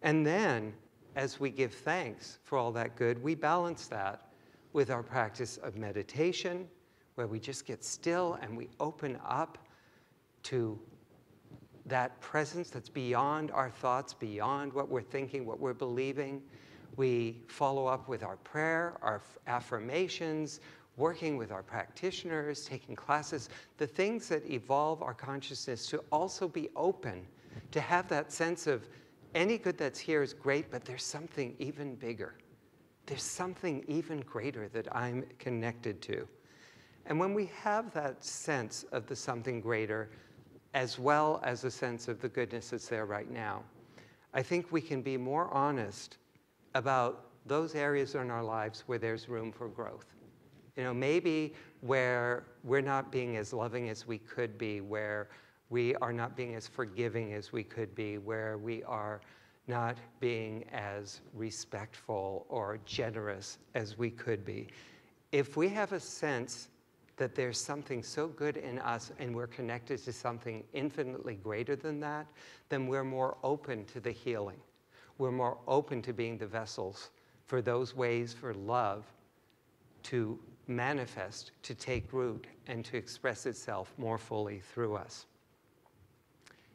And then, as we give thanks for all that good, we balance that with our practice of meditation, where we just get still and we open up to that presence that's beyond our thoughts, beyond what we're thinking, what we're believing. We follow up with our prayer, our affirmations, working with our practitioners, taking classes, the things that evolve our consciousness to also be open, to have that sense of any good that's here is great, but there's something even bigger. There's something even greater that I'm connected to. And when we have that sense of the something greater, as well as a sense of the goodness that's there right now, I think we can be more honest about those areas in our lives where there's room for growth. You know, maybe where we're not being as loving as we could be, where we are not being as forgiving as we could be, where we are not being as respectful or generous as we could be. If we have a sense that there's something so good in us and we're connected to something infinitely greater than that, then we're more open to the healing. We're more open to being the vessels for those ways for love to manifest, to take root, and to express itself more fully through us.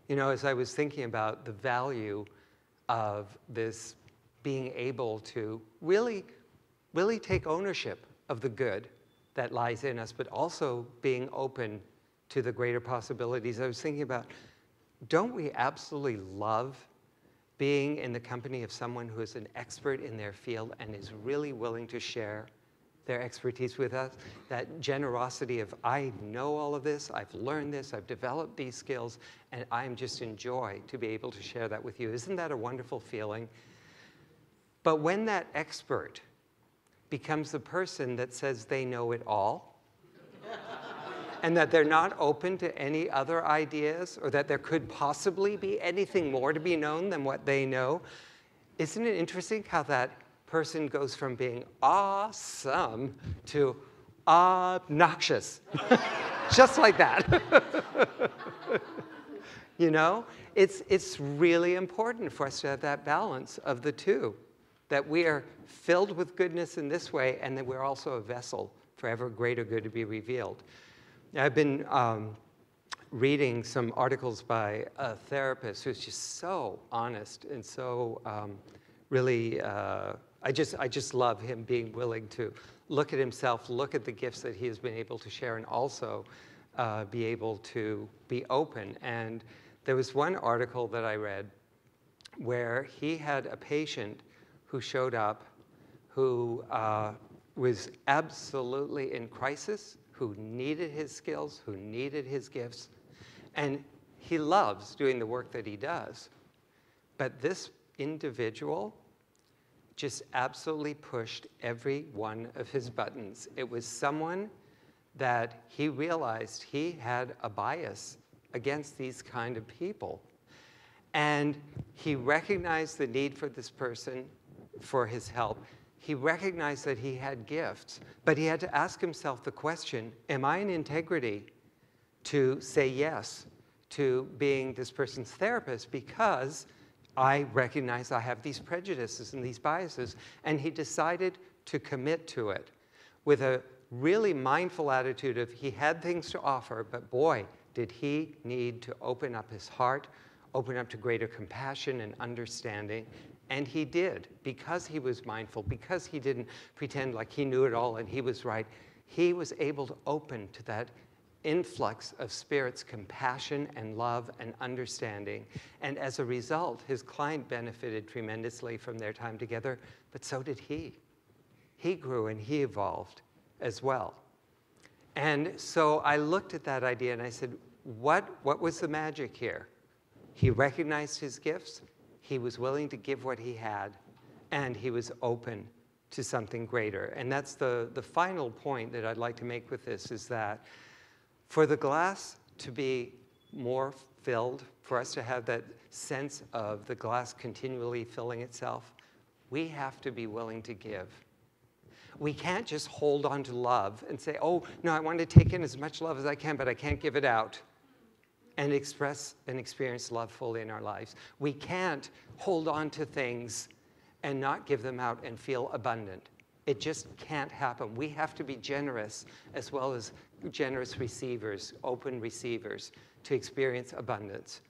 You know, as I was thinking about the value of this being able to really take ownership of the good that lies in us, but also being open to the greater possibilities, I was thinking about, don't we absolutely love being in the company of someone who is an expert in their field and is really willing to share their expertise with us? That generosity of, I know all of this, I've learned this, I've developed these skills, and I'm just in joy to be able to share that with you. Isn't that a wonderful feeling? But when that expert becomes the person that says they know it all, and that they're not open to any other ideas, or that there could possibly be anything more to be known than what they know, isn't it interesting how that person goes from being awesome to obnoxious? Just like that. You know, it's really important for us to have that balance of the two, that we are filled with goodness in this way, and that we're also a vessel for ever greater good to be revealed. I've been reading some articles by a therapist who's just so honest and so really, I just love him being willing to look at himself, look at the gifts that he has been able to share, and also be able to be open. And there was one article that I read where he had a patient who showed up who was absolutely in crisis, who needed his skills, who needed his gifts. And he loves doing the work that he does. But this individual just absolutely pushed every one of his buttons. It was someone that he realized he had a bias against these kind of people. And he recognized the need for this person, for his help. He recognized that he had gifts, but he had to ask himself the question, am I in integrity to say yes to being this person's therapist, because I recognize I have these prejudices and these biases? And he decided to commit to it with a really mindful attitude of he had things to offer, but boy, did he need to open up his heart, open up to greater compassion and understanding. And he did, because he was mindful, because he didn't pretend like he knew it all and he was right. He was able to open to that influx of Spirit's compassion and love and understanding. And as a result, his client benefited tremendously from their time together, but so did he. He grew and he evolved as well. And so I looked at that idea and I said, what was the magic here? He recognized his gifts, he was willing to give what he had, and he was open to something greater. And that's the final point that I'd like to make with this, is that for the glass to be more filled, for us to have that sense of the glass continually filling itself, we have to be willing to give. We can't just hold on to love and say, oh, no, I want to take in as much love as I can, but I can't give it out. and express and experience love fully in our lives. We can't hold on to things and not give them out and feel abundant. It just can't happen. We have to be generous as well as generous receivers, open receivers, to experience abundance.